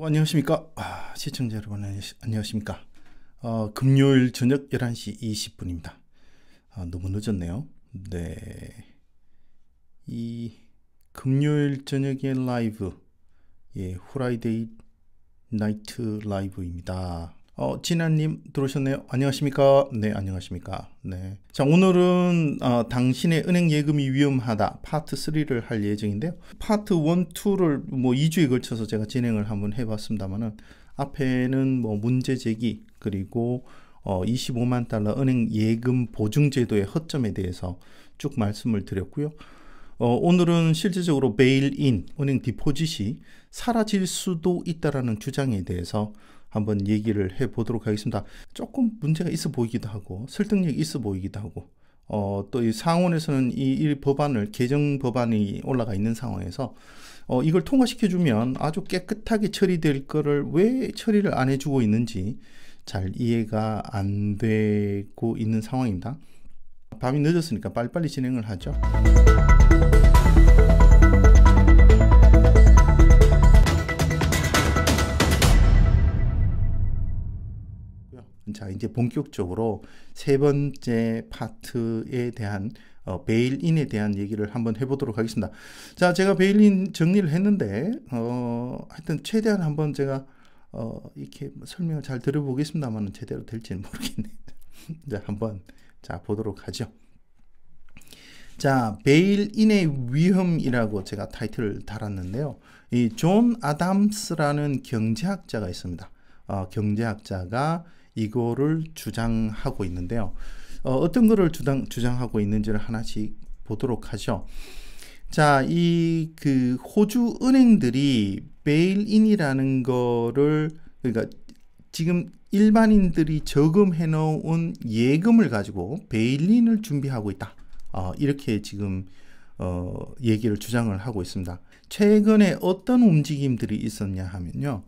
안녕하십니까. 시청자 여러분 안녕하십니까. 금요일 저녁 11시 20분입니다. 너무 늦었네요. 네, 이 금요일 저녁의 라이브, 후라이데이 나이트 라이브입니다. 진아님 들어오셨네요. 안녕하십니까. 네, 안녕하십니까. 네. 자, 오늘은 당신의 은행 예금이 위험하다 파트 3를 할 예정인데요. 파트 1, 2를 뭐 2주에 걸쳐서 제가 진행을 한번 해봤습니다만은, 앞에는 뭐 문제 제기, 그리고 25만 달러 은행 예금 보증 제도의 허점에 대해서 쭉 말씀을 드렸고요. 오늘은 실질적으로 베일인, 은행 디포짓이 사라질 수도 있다라는 주장에 대해서 한번 얘기를 해보도록 하겠습니다. 조금 문제가 있어 보이기도 하고 설득력이 있어 보이기도 하고, 또 이 상원에서는 이 법안을, 개정 법안이 올라가 있는 상황에서 이걸 통과시켜주면 아주 깨끗하게 처리될 거를 왜 처리를 안 해주고 있는지 잘 이해가 안 되고 있는 상황입니다. 밤이 늦었으니까 빨리빨리 진행을 하죠. 자, 이제 본격적으로 세 번째 파트에 대한 베일인에 대한 얘기를 한번 해보도록 하겠습니다. 자, 제가 베일인 정리를 했는데 하여튼 최대한 한번 제가 이렇게 설명을 잘 들어보겠습니다만 제대로 될지는 모르겠네요. 자, 한번 보도록 하죠. 자, 베일인의 위험이라고 제가 타이틀을 달았는데요. 이 존 아담스라는 경제학자가 있습니다. 경제학자가 이거를 주장하고 있는데요. 어떤 거를 주장하고 있는지를 하나씩 보도록 하죠. 자, 그 호주 은행들이 베일인이라는 거를, 그러니까 지금 일반인들이 저금해 놓은 예금을 가지고 베일인을 준비하고 있다. 이렇게 지금 얘기를 주장을 하고 있습니다. 최근에 어떤 움직임들이 있었냐 하면요.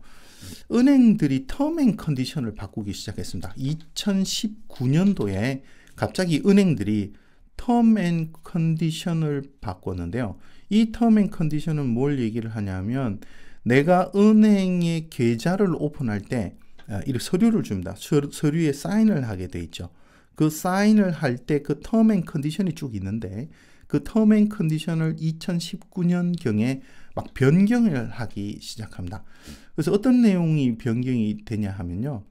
은행들이 텀 앤 컨디션을 바꾸기 시작했습니다. 2019년도에 갑자기 은행들이 텀 앤 컨디션을 바꿨는데요. 이 텀 앤 컨디션은 뭘 얘기를 하냐면, 내가 은행에 계좌를 오픈할 때 이렇게 서류를 줍니다. 서류에 사인을 하게 돼 있죠. 그 사인을 할 때 그 텀 앤 컨디션이 쭉 있는데, 그 텀 앤 컨디션을 2019년경에 막 변경을 하기 시작합니다. 그래서 어떤 내용이 변경이 되냐 하면요.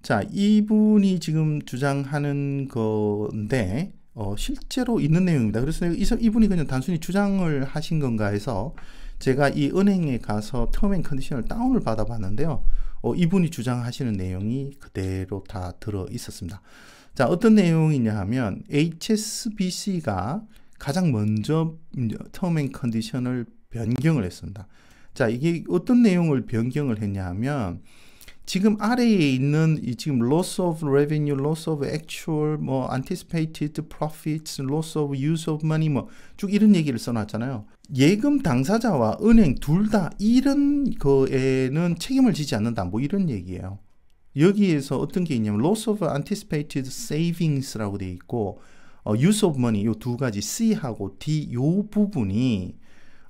자, 이분이 지금 주장하는 건데 실제로 있는 내용입니다. 그래서 이분이 그냥 단순히 주장을 하신 건가 해서 제가 이 은행에 가서 텀 앤 컨디션을 다운을 받아 봤는데요. 이분이 주장하시는 내용이 그대로 다 들어 있었습니다. 자, 어떤 내용이냐 하면 HSBC가 가장 먼저 텀 앤 컨디션을 변경을 했습니다. 자, 이게 어떤 내용을 변경을 했냐 하면, 지금 아래에 있는 지금 loss of revenue, loss of actual, 뭐 anticipated profits, loss of use of money, 뭐 쭉 이런 얘기를 써놨잖아요. 예금 당사자와 은행 둘 다 이런 거에는 책임을 지지 않는다, 뭐 이런 얘기예요. 여기에서 어떤 게 있냐면 loss of anticipated savings라고 돼 있고, use of money, 요 두 가지 C하고 D, 요 부분이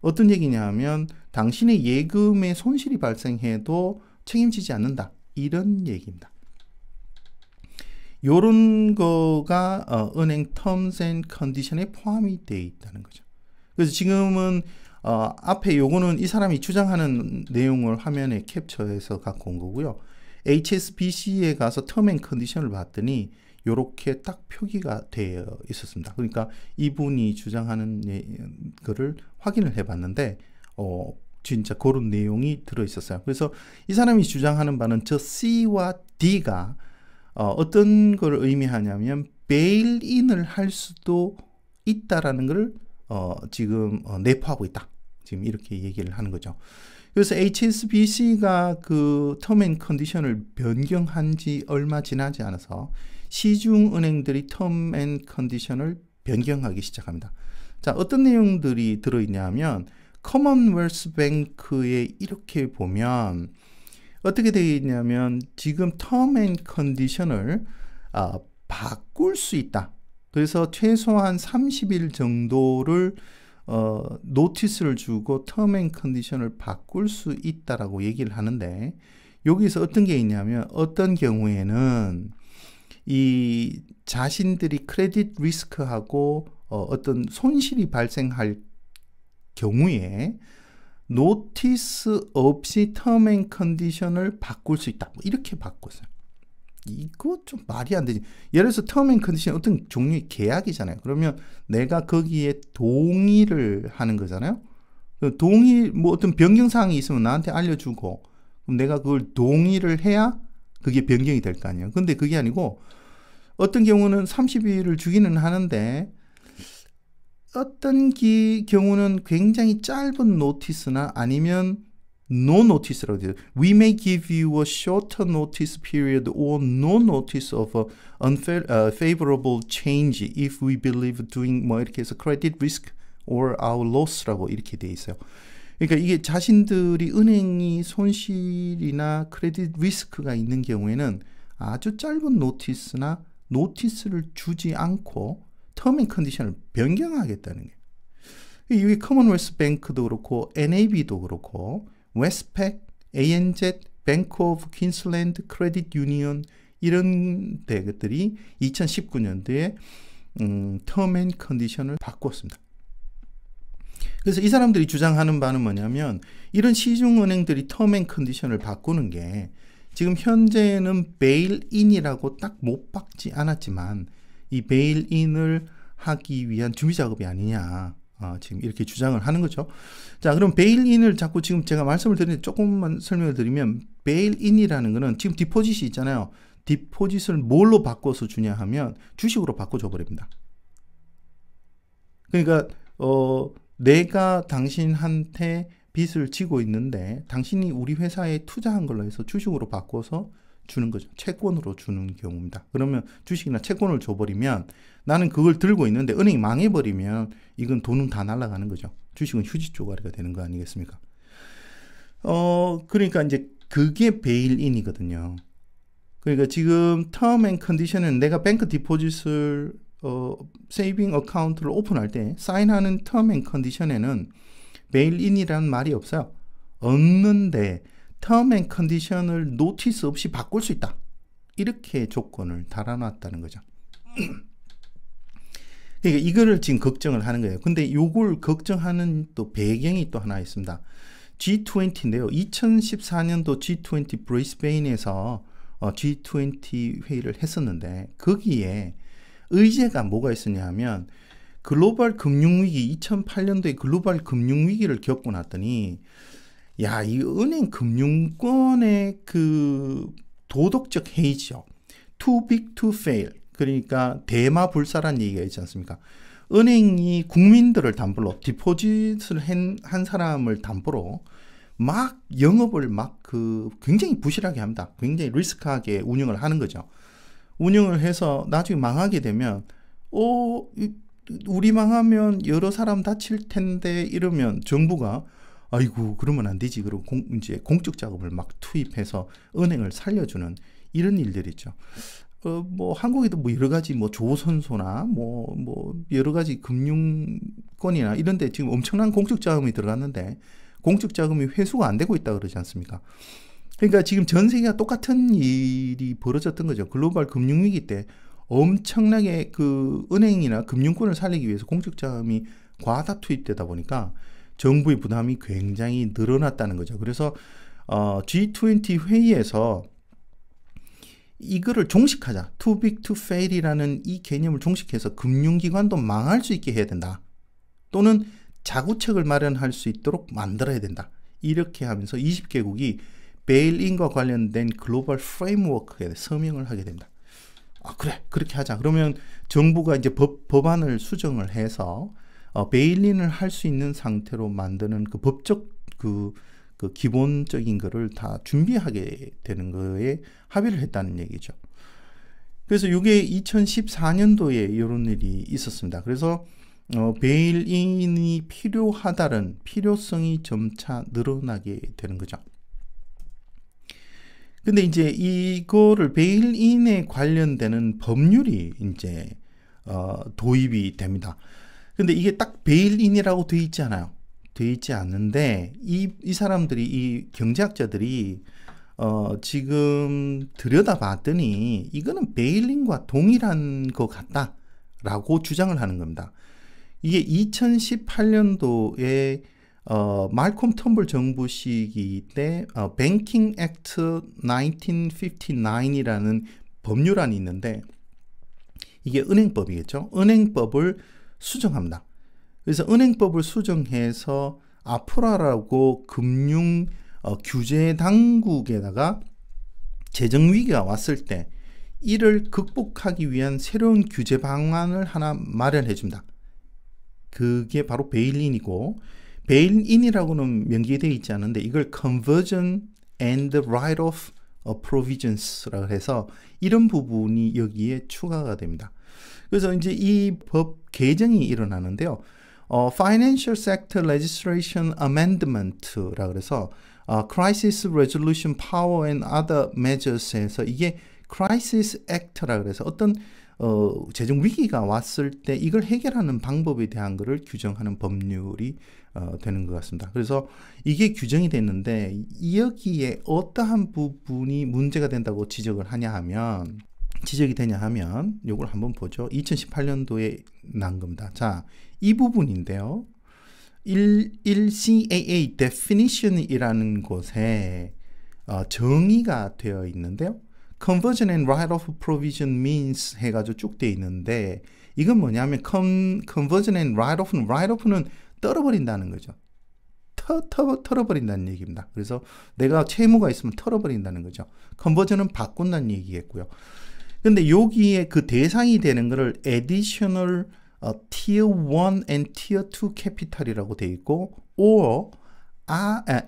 어떤 얘기냐 하면 당신의 예금에 손실이 발생해도 책임지지 않는다, 이런 얘기입니다. 요런 거가 은행 terms and condition에 포함이 되어 있다는 거죠. 그래서 지금은 앞에 요거는 이 사람이 주장하는 내용을 화면에 캡처해서 갖고 온 거고요. HSBC에 가서 term and condition을 봤더니 요렇게 딱 표기가 되어 있었습니다. 그러니까 이분이 주장하는 거를 확인을 해 봤는데 진짜 그런 내용이 들어 있었어요. 그래서 이 사람이 주장하는 바는 저 C와 D가 어떤 걸 의미하냐면 베일인을 할 수도 있다라는 걸 지금 내포하고 있다, 지금 이렇게 얘기를 하는 거죠. 그래서 HSBC가 그 텀 앤 컨디션을 변경한 지 얼마 지나지 않아서 시중은행들이 텀 앤 컨디션을 변경하기 시작합니다. 자, 어떤 내용들이 들어있냐면 커먼웰스 뱅크에 이렇게 보면 어떻게 되어 있냐면 지금 텀 앤 컨디션을 바꿀 수 있다. 그래서 최소한 30일 정도를 노티스를 주고 term and condition을 바꿀 수 있다라고 얘기를 하는데, 여기서 어떤 게 있냐면 어떤 경우에는 이 자신들이 크레딧 리스크하고 어떤 손실이 발생할 경우에 노티스 없이 term and condition을 바꿀 수 있다. 뭐 이렇게 바꿨어요. 이거 좀 말이 안 되지. 예를 들어서 term and condition 어떤 종류의 계약이잖아요. 그러면 내가 거기에 동의를 하는 거잖아요. 동의, 뭐 어떤 변경사항이 있으면 나한테 알려주고, 그럼 내가 그걸 동의를 해야 그게 변경이 될 거 아니에요. 근데 그게 아니고 어떤 경우는 30일을 주기는 하는데 어떤 경우는 굉장히 짧은 노티스나 아니면 no notice라고 돼요. We may give you a shorter notice period or no notice of a unfavorable change if we believe doing 뭐 이렇게 해서 credit risk or our loss라고 이렇게 돼 있어요. 그러니까 이게 자신들이 은행이 손실이나 크레딧 리스크가 있는 경우에는 아주 짧은 노티스나 노티스를 주지 않고 term and condition을 변경하겠다는 거예요. 이게 커먼웰스 뱅크도 그렇고 NAB도 그렇고 웨스트팩, ANZ, 뱅크 오브 퀸슬랜드, 크레딧 유니언 이런 데들이 2019년도에 term and condition을 바꿨습니다. 그래서 이 사람들이 주장하는 바는 뭐냐면 이런 시중은행들이 term and condition을 바꾸는 게 지금 현재는 베일인이라고 딱 못 박지 않았지만 이 베일인을 하기 위한 준비 작업이 아니냐, 지금 이렇게 주장을 하는 거죠. 자, 그럼 베일인을 자꾸 지금 제가 말씀을 드리는데 조금만 설명을 드리면 베일인이라는 거는 지금 디포짓이 있잖아요. 디포짓을 뭘로 바꿔서 주냐 하면 주식으로 바꿔줘 버립니다. 그러니까 내가 당신한테 빚을 지고 있는데 당신이 우리 회사에 투자한 걸로 해서 주식으로 바꿔서 주는 거죠. 채권으로 주는 경우입니다. 그러면 주식이나 채권을 줘버리면 나는 그걸 들고 있는데 은행이 망해버리면 이건 돈은 다 날아가는 거죠. 주식은 휴지 쪼가리가 되는 거 아니겠습니까? 그러니까 이제 그게 베일인이거든요. 그러니까 지금 term and condition은 내가 뱅크 디포짓을 세이빙 어카운트를 오픈할 때 사인하는 term and condition에는 베일인이라는 말이 없어요. 없는데 term and condition을 노티스 없이 바꿀 수 있다. 이렇게 조건을 달아놨다는 거죠. 그러니까 이거를 지금 걱정을 하는 거예요. 근데 이걸 걱정하는 또 배경이 또 하나 있습니다. G20인데요. 2014년도 G20 브리스베인에서 G20 회의를 했었는데 거기에 의제가 뭐가 있었냐 하면 글로벌 금융위기 2008년도에 글로벌 금융위기를 겪고 났더니 야, 이 은행 금융권의 그 도덕적 해이죠. Too big to fail. 그러니까 대마불사란 얘기가 있지 않습니까? 은행이 국민들을 담보로 디포짓을 한 사람을 담보로 막 영업을 막 굉장히 부실하게 합니다. 굉장히 리스크하게 운영을 하는 거죠. 운영을 해서 나중에 망하게 되면 우리 망하면 여러 사람 다칠 텐데 이러면 정부가 아이고 그러면 안 되지. 그리고 이제 공적 작업을 막 투입해서 은행을 살려주는 이런 일들이 있죠. 뭐 한국에도 뭐 여러 가지 뭐 조선소나 뭐 여러 가지 금융권이나 이런데 지금 엄청난 공적 자금이 들어갔는데 공적 자금이 회수가 안 되고 있다 그러지 않습니까? 그러니까 지금 전 세계가 똑같은 일이 벌어졌던 거죠. 글로벌 금융위기 때 엄청나게 그 은행이나 금융권을 살리기 위해서 공적 자금이 과다 투입되다 보니까 정부의 부담이 굉장히 늘어났다는 거죠. 그래서 G20 회의에서 이거를 종식하자. Too big to fail이라는 이 개념을 종식해서 금융기관도 망할 수 있게 해야 된다. 또는 자구책을 마련할 수 있도록 만들어야 된다. 이렇게 하면서 20개국이 베일인과 관련된 글로벌 프레임워크에 서명을 하게 됩니다. 그래, 그렇게 하자. 그러면 정부가 이제 법안을 수정을 해서 베일인을 할 수 있는 상태로 만드는 그 법적 그 기본적인 거를 다 준비하게 되는 거에 합의를 했다는 얘기죠. 그래서 이게 2014년도에 이런 일이 있었습니다. 그래서 베일인이 필요하다는 필요성이 점차 늘어나게 되는 거죠. 근데 이제 이거를 베일인에 관련되는 법률이 이제 도입이 됩니다. 근데 이게 딱 베일인이라고 돼 있지 않아요. 돼 있지 않는데 이 사람들이 이 경제학자들이 지금 들여다봤더니 이거는 베일린과 동일한 것 같다라고 주장을 하는 겁니다. 이게 2018년도에 말콤 텀블 정부 시기 때 뱅킹 액트 1959이라는 법률안이 있는데 이게 은행법이겠죠. 은행법을 수정합니다. 그래서 은행법을 수정해서 아프라라고 금융 규제 당국에다가 재정 위기가 왔을 때 이를 극복하기 위한 새로운 규제 방안을 하나 마련해 줍니다. 그게 바로 베일인이고, 베일인이라고는 명기되어 있지 않은데 이걸 Conversion and Write-off Provisions라고 해서 이런 부분이 여기에 추가가 됩니다. 그래서 이제 이 법 개정이 일어나는데요. Financial Sector Legislation Amendment라고 해서 Crisis Resolution Power and Other Measures에서 이게 Crisis Act라고 해서 어떤 재정 위기가 왔을 때 이걸 해결하는 방법에 대한 것을 규정하는 법률이 되는 것 같습니다. 그래서 이게 규정이 됐는데 여기에 어떠한 부분이 문제가 된다고 지적이 되냐 하면 이걸 한번 보죠. 2018년도에 난 겁니다. 자, 이 부분인데요. 1CAA definition이라는 곳에 정의가 되어 있는데요. Conversion and Write-off Provision means 해가지고 쭉 되어 있는데 이건 뭐냐면 Conversion and Write-off는 떨어버린다는 거죠. 털어버린다는 얘기입니다. 그래서 내가 채무가 있으면 털어버린다는 거죠. Conversion은 바꾼다는 얘기겠고요. 근데 여기에 그 대상이 되는 거를 Additional Tier 1 and Tier 2 Capital이라고 되어 있고 or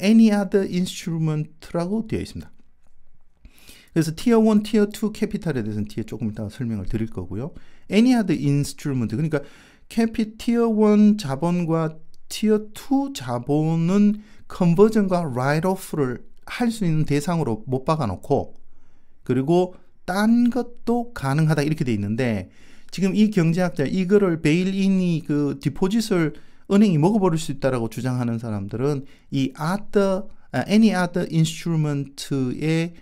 any other instrument라고 되어 있습니다. 그래서 Tier 1, Tier 2 캐피탈에 대해서는 뒤에 조금 이따가 설명을 드릴 거고요. Any other instrument, 그러니까 Tier 1 자본과 Tier 2 자본은 컨버전과 라이트오프를 할 수 있는 대상으로 못 박아놓고 그리고 딴 것도 가능하다 이렇게 돼 있는데 지금 이 경제학자 이거를 베일인이 그 디포짓을 은행이 먹어버릴 수 있다라고 주장하는 사람들은 이 any other instrument에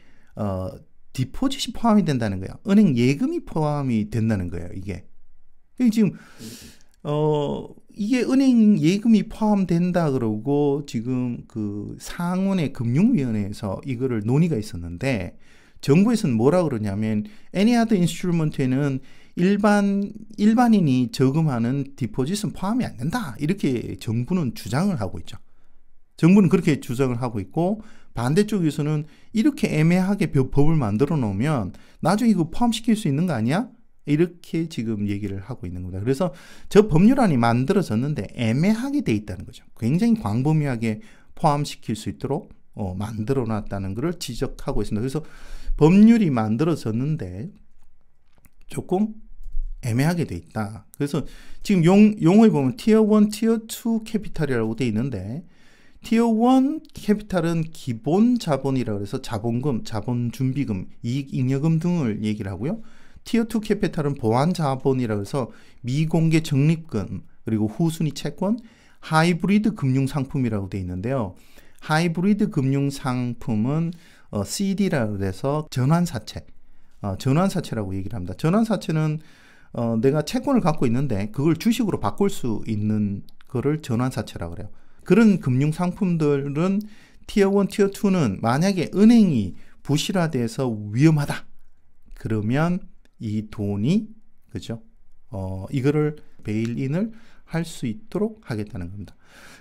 디포짓이 포함이 된다는 거예요. 은행 예금이 포함이 된다는 거예요. 이게 지금 이게 은행 예금이 포함된다 그러고 지금 그 상원의 금융위원회에서 이거를 논의가 있었는데 정부에서는 뭐라 그러냐면 any other instrument에는 일반인이 저금하는 디포짓은 포함이 안 된다. 이렇게 정부는 주장을 하고 있죠. 정부는 그렇게 주장을 하고 있고 반대쪽에서는 이렇게 애매하게 법을 만들어 놓으면 나중에 이거 포함시킬 수 있는 거 아니야? 이렇게 지금 얘기를 하고 있는 겁니다. 그래서 저 법률안이 만들어졌는데 애매하게 돼 있다는 거죠. 굉장히 광범위하게 포함시킬 수 있도록 만들어 놨다는 것을 지적하고 있습니다. 그래서 법률이 만들어졌는데 조금 애매하게 돼 있다. 그래서 지금 용어에 보면 Tier 1, Tier 2 캐피탈이라고 돼 있는데 Tier 1 캐피탈은 기본 자본이라고 해서 자본금, 자본준비금, 이익잉여금 등을 얘기를 하고요. Tier 2 캐피탈은 보완 자본이라고 해서 미공개 적립금, 그리고 후순위 채권, 하이브리드 금융상품이라고 돼 있는데요. 하이브리드 금융상품은 CD라고 해서 전환사채, 전환사채라고 얘기를 합니다. 전환사채는 내가 채권을 갖고 있는데 그걸 주식으로 바꿀 수 있는 거를 전환사채라고 그래요. 그런 금융상품들은 Tier 1, Tier 2는 만약에 은행이 부실화돼서 위험하다. 그러면 이 돈이 그죠? 이거를 베일인을 할 수 있도록 하겠다는 겁니다.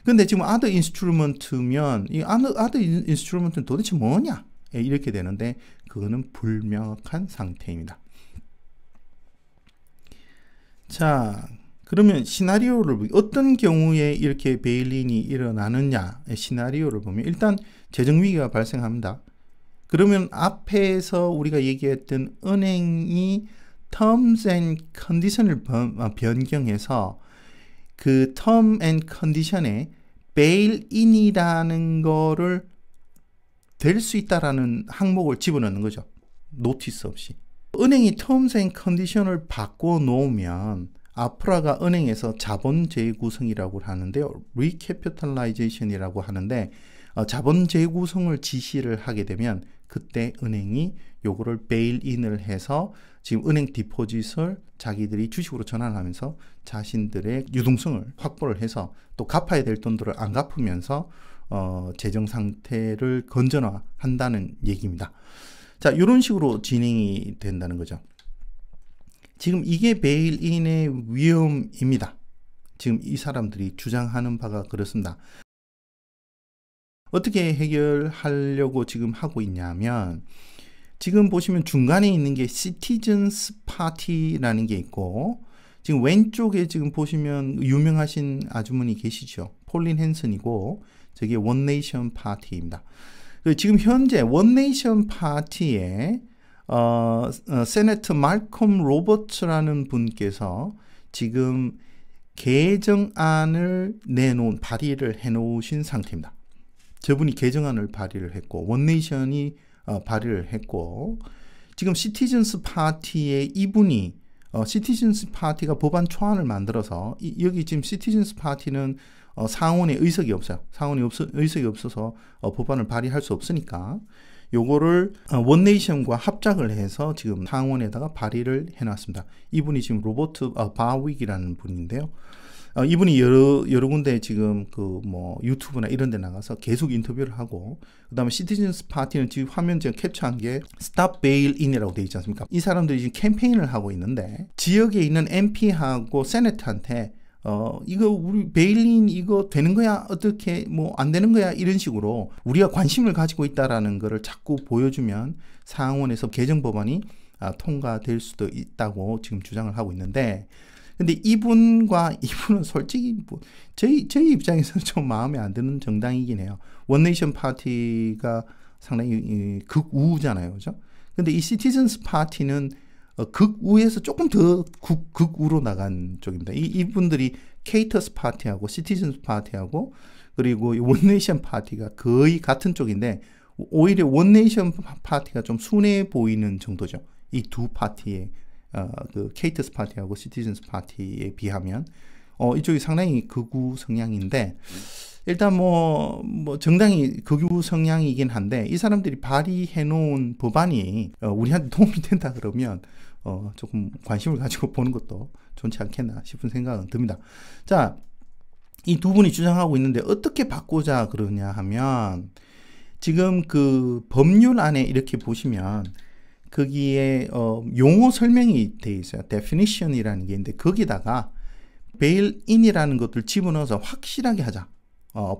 근데 지금 other instrument면 이 other instrument는 도대체 뭐냐? 이렇게 되는데 그거는 불명확한 상태입니다. 자, 그러면 시나리오를 어떤 경우에 이렇게 베일인이 일어나느냐 시나리오를 보면 일단 재정위기가 발생합니다. 그러면 앞에서 우리가 얘기했던 은행이 terms and condition을 변경해서 그 term and condition에 베일인이라는 거를 될 수 있다라는 항목을 집어넣는 거죠. 노티스 없이. 은행이 terms and condition을 바꿔 놓으면 아프라가 은행에서 자본 재구성이라고 하는데요. 리캐피탈라이제이션이라고 하는데 자본 재구성을 지시를 하게 되면 그때 은행이 요거를 베일인을 해서 지금 은행 디포짓을 자기들이 주식으로 전환하면서 자신들의 유동성을 확보를 해서 또 갚아야 될 돈들을 안 갚으면서 재정 상태를 건전화한다는 얘기입니다. 자, 이런 식으로 진행이 된다는 거죠. 지금 이게 베일인의 위험입니다. 지금 이 사람들이 주장하는 바가 그렇습니다. 어떻게 해결하려고 지금 하고 있냐면 지금 보시면 중간에 있는 게 시티즌스 파티라는 게 있고 지금 왼쪽에 지금 보시면 유명하신 아주머니 계시죠. 폴린 헨슨이고 저게 원네이션 파티입니다. 지금 현재 원네이션 파티에 세네터 말콤 로버츠라는 분께서 지금 개정안을 발의를 해놓으신 상태입니다. 저분이 개정안을 발의를 했고 원네이션이 발의를 했고 지금 시티즌스 파티의 이분이 시티즌스 파티가 법안 초안을 만들어서 여기 지금 시티즌스 파티는 상원에 의석이 없어요. 상원에 의석이 없어서 법안을 발의할 수 없으니까 요거를 원네이션과 합작을 해서 지금 상원에다가 발의를 해놨습니다. 이분이 지금 로버트 바윅이라는 분인데요. 이분이 여러 군데 지금 유튜브나 이런 데 나가서 계속 인터뷰를 하고 그 다음에 시티즌스 파티는 지금 화면 제가 캡처한 게 Stop Bail In이라고 되어 있지 않습니까? 이 사람들이 지금 캠페인을 하고 있는데 지역에 있는 MP하고 세네터한테 이거 우리 베일린 이거 되는 거야? 어떻게 안 되는 거야? 이런 식으로 우리가 관심을 가지고 있다라는 거를 자꾸 보여주면 상원에서 개정 법안이 통과될 수도 있다고 지금 주장을 하고 있는데 근데 이분은 솔직히 저희 입장에서는 좀 마음에 안 드는 정당이긴 해요. 원네이션 파티가 상당히 극우잖아요. 그죠? 근데 이 시티즌스 파티는 극우에서 조금 더 극우로 나간 쪽입니다. 이분들이 케이터스 파티하고 시티즌스 파티하고 그리고 원네이션 파티가 거의 같은 쪽인데 오히려 원네이션 파티가 좀 순해 보이는 정도죠. 이 두 파티의 그 케이터스 파티하고 시티즌스 파티에 비하면 이쪽이 상당히 극우 성향인데 일단 정당히 극우 성향이긴 한데 이 사람들이 발의해 놓은 법안이 우리한테 도움이 된다 그러면 조금 관심을 가지고 보는 것도 좋지 않겠나 싶은 생각은 듭니다. 자, 이 두 분이 주장하고 있는데 어떻게 바꾸자 그러냐 하면 지금 그 법률 안에 이렇게 보시면 거기에 용어 설명이 되어 있어요. definition이라는 게 있는데 거기다가 bail-in이라는 것들 집어넣어서 확실하게 하자.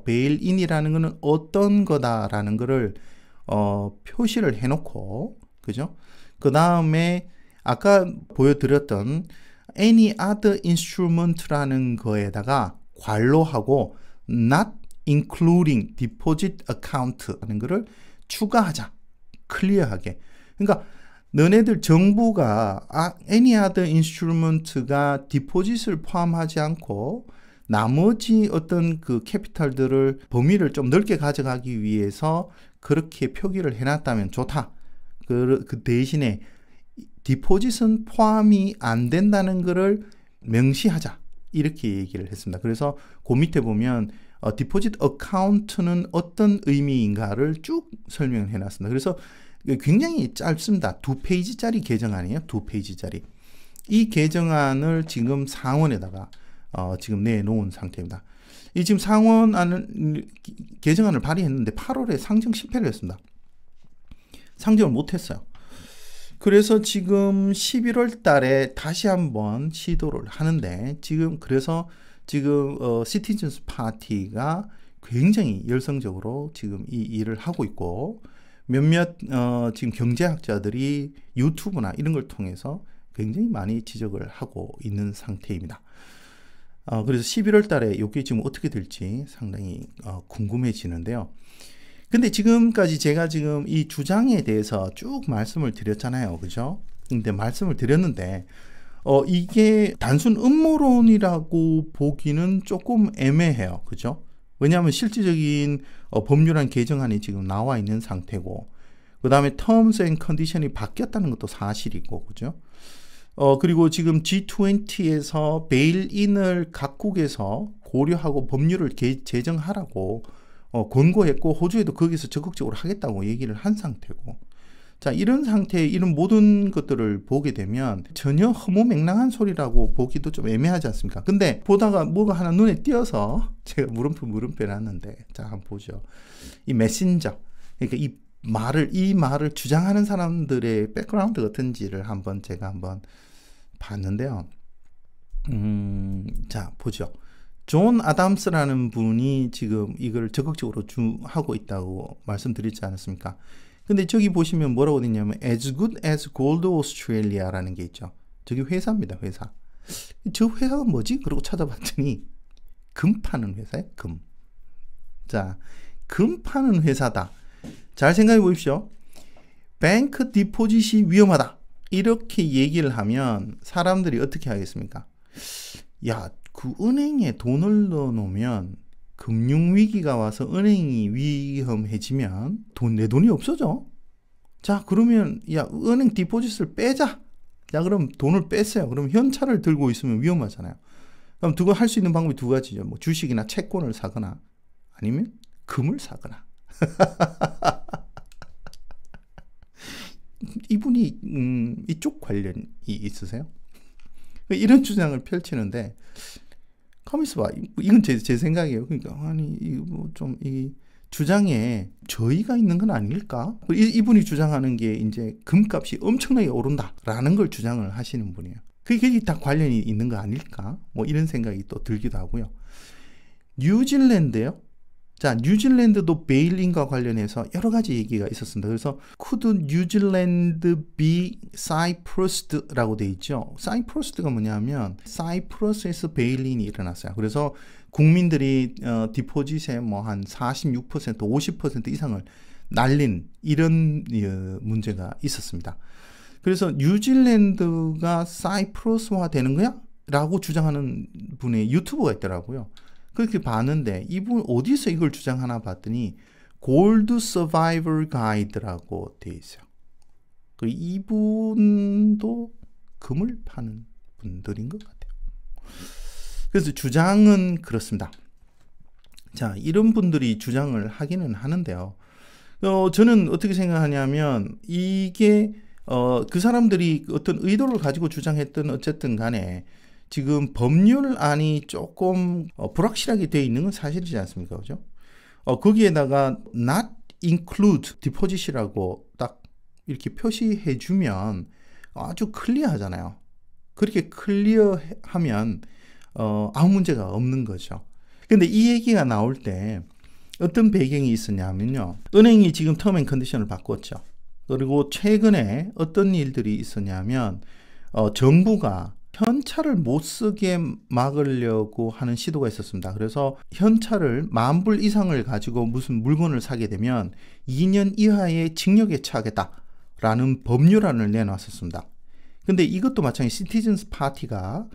bail-in이라는 것은 어떤 거다라는 거를 표시를 해놓고 그죠? 그 다음에 아까 보여드렸던 any other instrument라는 거에다가 괄호하고 not including deposit account라는 거를 추가하자. 클리어하게. 그러니까 너네들 정부가 any other instrument가 디포짓을 포함하지 않고 나머지 어떤 그 캐피탈들을 범위를 좀 넓게 가져가기 위해서 그렇게 표기를 해놨다면 좋다. 그 대신에 디포짓은 포함이 안 된다는 것을 명시하자. 이렇게 얘기를 했습니다. 그래서 그 밑에 보면 디포짓 어카운트는 어떤 의미인가를 쭉 설명을 해놨습니다. 그래서 굉장히 짧습니다. 2페이지짜리 개정안이에요. 2페이지짜리. 이 개정안을 지금 상원에다가 지금 내놓은 상태입니다. 이 지금 개정안을 발의했는데 8월에 상정 실패를 했습니다. 상정을 못했어요. 그래서 지금 11월 달에 다시 한번 시도를 하는데 그래서 지금 시티즌스 파티가 굉장히 열성적으로 지금 이 일을 하고 있고 몇몇 지금 경제학자들이 유튜브나 이런 걸 통해서 굉장히 많이 지적을 하고 있는 상태입니다. 그래서 11월 달에 이게 지금 어떻게 될지 상당히 궁금해지는데요. 근데 지금까지 제가 지금 이 주장에 대해서 쭉 말씀을 드렸잖아요. 그죠? 근데 말씀을 드렸는데 이게 단순 음모론이라고 보기는 조금 애매해요. 그죠? 왜냐하면 실질적인 법률안 개정안이 지금 나와 있는 상태고 그 다음에 terms and condition이 바뀌었다는 것도 사실이고 그죠? 그리고 지금 G20에서 베일인을 각국에서 고려하고 법률을 제정하라고 권고했고 호주에도 거기서 적극적으로 하겠다고 얘기를 한 상태고, 자, 이런 상태에 이런 모든 것들을 보게 되면 전혀 허무맹랑한 소리라고 보기도 좀 애매하지 않습니까? 근데 보다가 뭐가 하나 눈에 띄어서 제가 물음표 해놨는데, 자, 한번 보죠. 이 메신저, 그러니까 이 말을 주장하는 사람들의 백그라운드 어떤지를 제가 한번 봤는데요. 자, 보죠. 존 아담스라는 분이 지금 이걸 적극적으로 하고 있다고 말씀드리지 않았습니까? 근데 저기 보시면 뭐라고 되냐면 as good as gold Australia라는 게 있죠. 저기 회사입니다, 회사. 저 회사가 뭐지? 그러고 찾아봤더니 금 파는 회사예요, 금. 자, 금 파는 회사다. 잘 생각해 보십시오. 뱅크 디포짓이 위험하다. 이렇게 얘기를 하면 사람들이 어떻게 하겠습니까? 야, 그 은행에 돈을 넣어놓으면 금융위기가 와서 은행이 위험해지면 내 돈이 없어져. 자, 그러면 야, 은행 디포짓을 빼자. 자, 그럼 돈을 뺐어요. 그럼 현찰을 들고 있으면 위험하잖아요. 그럼 할 수 있는 방법이 두 가지죠. 뭐 주식이나 채권을 사거나 아니면 금을 사거나. 이분이 이쪽 관련이 있으세요? 이런 주장을 펼치는데, 가만 있어봐. 이건 제 생각이에요. 그러니까 아니 이 주장에 저희가 있는 건 아닐까? 이분이 주장하는 게 이제 금값이 엄청나게 오른다라는 걸 주장을 하시는 분이에요. 그게 다 관련이 있는 거 아닐까? 뭐 이런 생각이 또 들기도 하고요. 뉴질랜드요. 자, 뉴질랜드도 베일인과 관련해서 여러 가지 얘기가 있었습니다. 그래서 could New Zealand be Cyprus라고 돼 있죠. Cyprus가 뭐냐면 사이프러스에서 베일인이 일어났어요. 그래서 국민들이 디포짓에 뭐 한 46%, 50% 이상을 날린 이런 문제가 있었습니다. 그래서 뉴질랜드가 사이프러스화 되는 거야? 라고 주장하는 분의 유튜브가 있더라고요. 그렇게 봤는데 이분 어디서 이걸 주장하나 봤더니 골드 서바이벌 가이드라고 돼 있어요. 이분도 금을 파는 분들인 것 같아요. 그래서 주장은 그렇습니다. 자, 이런 분들이 주장을 하기는 하는데요. 저는 어떻게 생각하냐면 이게 그 사람들이 어떤 의도를 가지고 주장했던 어쨌든 간에 지금 법률안이 조금 불확실하게 되어 있는 건 사실이지 않습니까? 그죠? 거기에다가 not include deposit이라고 딱 이렇게 표시해 주면 아주 클리어하잖아요. 그렇게 클리어하면 아무 문제가 없는 거죠. 근데 이 얘기가 나올 때 어떤 배경이 있었냐면요. 은행이 지금 터մ 앤 컨디션을 바꿨죠. 그리고 최근에 어떤 일들이 있었냐면 정부가 현찰을 못 쓰게 막으려고 하는 시도가 있었습니다. 그래서 현찰을 10,000불 이상을 가지고 무슨 물건을 사게 되면 2년 이하의 징역에 처하겠다라는 법률안을 내놨었습니다. 근데 이것도 마찬가지 시티즌스 파티가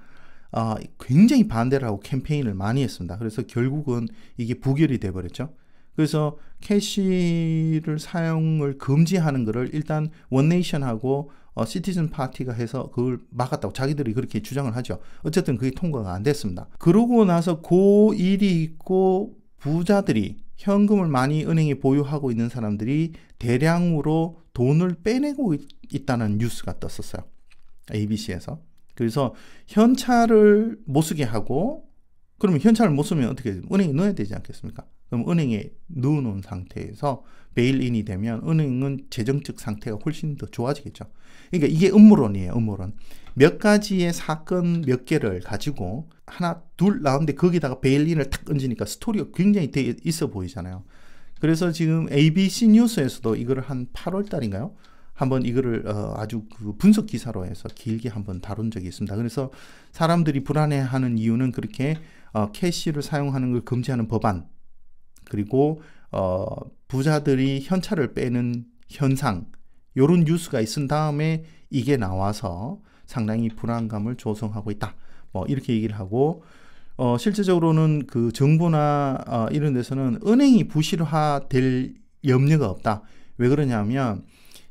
굉장히 반대를 하고 캠페인을 많이 했습니다. 그래서 결국은 이게 부결이 돼버렸죠. 그래서 캐시를 사용을 금지하는 것을 일단 원네이션하고 시티즌 파티가 해서 그걸 막았다고 자기들이 그렇게 주장을 하죠. 어쨌든 그게 통과가 안 됐습니다. 그러고 나서 그 일이 있고 부자들이 현금을 많이 은행에 보유하고 있는 사람들이 대량으로 돈을 빼내고 있다는 뉴스가 떴었어요. ABC에서. 그래서 현찰을 못 쓰게 하고, 그러면 현찰을 못 쓰면 어떻게 해요? 은행에 넣어야 되지 않겠습니까? 그럼 은행에 넣어놓은 상태에서 베일인이 되면 은행은 재정적 상태가 훨씬 더 좋아지겠죠. 그러니까 이게 음모론이에요. 음모론. 몇 가지의 사건 몇 개를 가지고 하나 둘 나오는데 거기다가 베일인을 탁 얹으니까 스토리가 굉장히 되게 있어 보이잖아요. 그래서 지금 ABC 뉴스에서도 이거를 한 8월 달인가요? 한번 이거를 아주 그 분석 기사로 해서 길게 한번 다룬 적이 있습니다. 그래서 사람들이 불안해하는 이유는 그렇게 캐시를 사용하는 걸 금지하는 법안, 그리고 부자들이 현찰을 빼는 현상, 이런 뉴스가 있은 다음에 이게 나와서 상당히 불안감을 조성하고 있다. 뭐 이렇게 얘기를 하고, 실제적으로는 그 정부나 이런 데서는 은행이 부실화될 염려가 없다. 왜 그러냐면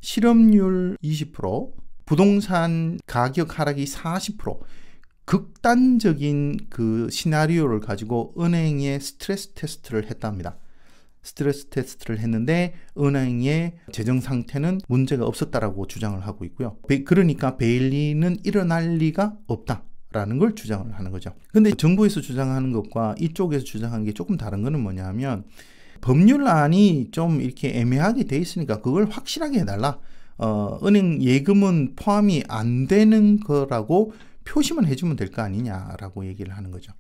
실업률 20%, 부동산 가격 하락이 40% 극단적인 그 시나리오를 가지고 은행에 스트레스 테스트를 했답니다. 스트레스 테스트를 했는데 은행의 재정 상태는 문제가 없었다라고 주장을 하고 있고요. 그러니까 베일리는 일어날 리가 없다라는 걸 주장을 하는 거죠. 근데 정부에서 주장하는 것과 이쪽에서 주장하는 게 조금 다른 거는 뭐냐면 법률안이 좀 이렇게 애매하게 돼 있으니까 그걸 확실하게 해달라. 은행 예금은 포함이 안 되는 거라고 표시만 해주면 될 거 아니냐라고 얘기를 하는 거죠.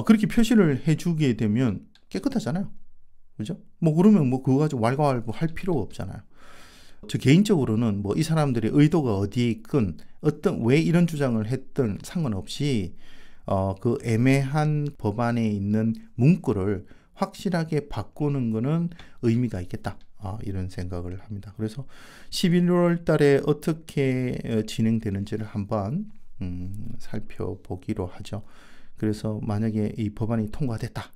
그렇게 표시를 해주게 되면 깨끗하잖아요. 그죠? 뭐 그러면 뭐 그거 가지고 왈가왈부 할 필요가 없잖아요. 저 개인적으로는 뭐 이 사람들의 의도가 어디에 있건 왜 이런 주장을 했든 상관없이 그 애매한 법안에 있는 문구를 확실하게 바꾸는 거는 의미가 있겠다. 이런 생각을 합니다. 그래서 11월 달에 어떻게 진행되는지를 한번 살펴보기로 하죠. 그래서 만약에 이 법안이 통과됐다.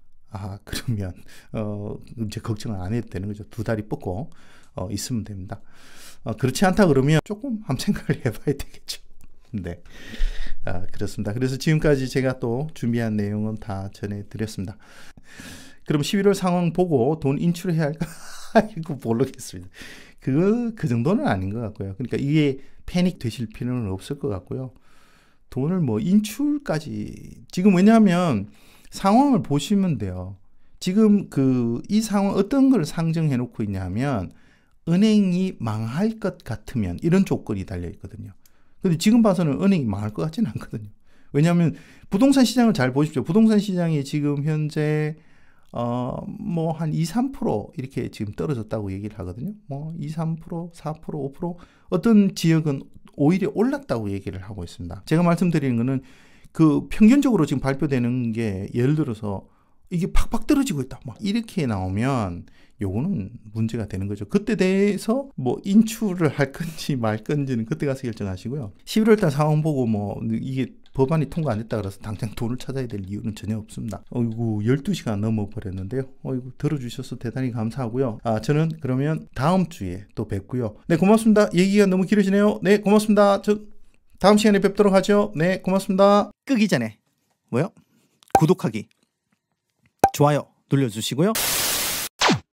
그러면 이제 걱정을 안 해도 되는 거죠. 두 다리 뻗고 있으면 됩니다. 그렇지 않다 그러면 조금 한번 생각을 해봐야 되겠죠. 네, 그렇습니다. 그래서 지금까지 제가 또 준비한 내용은 다 전해드렸습니다. 그럼 11월 상황 보고 돈 인출해야 할까? 이거 모르겠습니다. 그 정도는 아닌 것 같고요. 그러니까 이게 패닉 되실 필요는 없을 것 같고요. 돈을 뭐 인출까지 지금 왜냐하면 상황을 보시면 돼요. 지금 이 상황 어떤 걸 상정해 놓고 있냐면 은행이 망할 것 같으면 이런 조건이 달려 있거든요. 근데 지금 봐서는 은행이 망할 것 같지는 않거든요. 왜냐하면 부동산 시장을 잘 보십시오. 부동산 시장이 지금 현재 뭐 한 2, 3% 이렇게 지금 떨어졌다고 얘기를 하거든요. 뭐 2, 3%, 4%, 5% 어떤 지역은 오히려 올랐다고 얘기를 하고 있습니다. 제가 말씀드리는 거는 그 평균적으로 지금 발표되는 게 예를 들어서 이게 팍팍 떨어지고 있다. 막 이렇게 나오면 요거는 문제가 되는 거죠. 그때 대해서 뭐 인출을 할 건지 말 건지는 그때 가서 결정하시고요. 11월 달 상황 보고 뭐 이게 법안이 통과 안 됐다 그래서 당장 돈을 찾아야 될 이유는 전혀 없습니다. 어이구 12시간 넘어 버렸는데요. 어이구 들어주셔서 대단히 감사하고요. 저는 그러면 다음 주에 또 뵙고요. 네, 고맙습니다. 얘기가 너무 길어지네요. 네, 고맙습니다. 저 다음 시간에 뵙도록 하죠. 네, 고맙습니다. 끄기 전에 구독하기, 좋아요 눌러주시고요.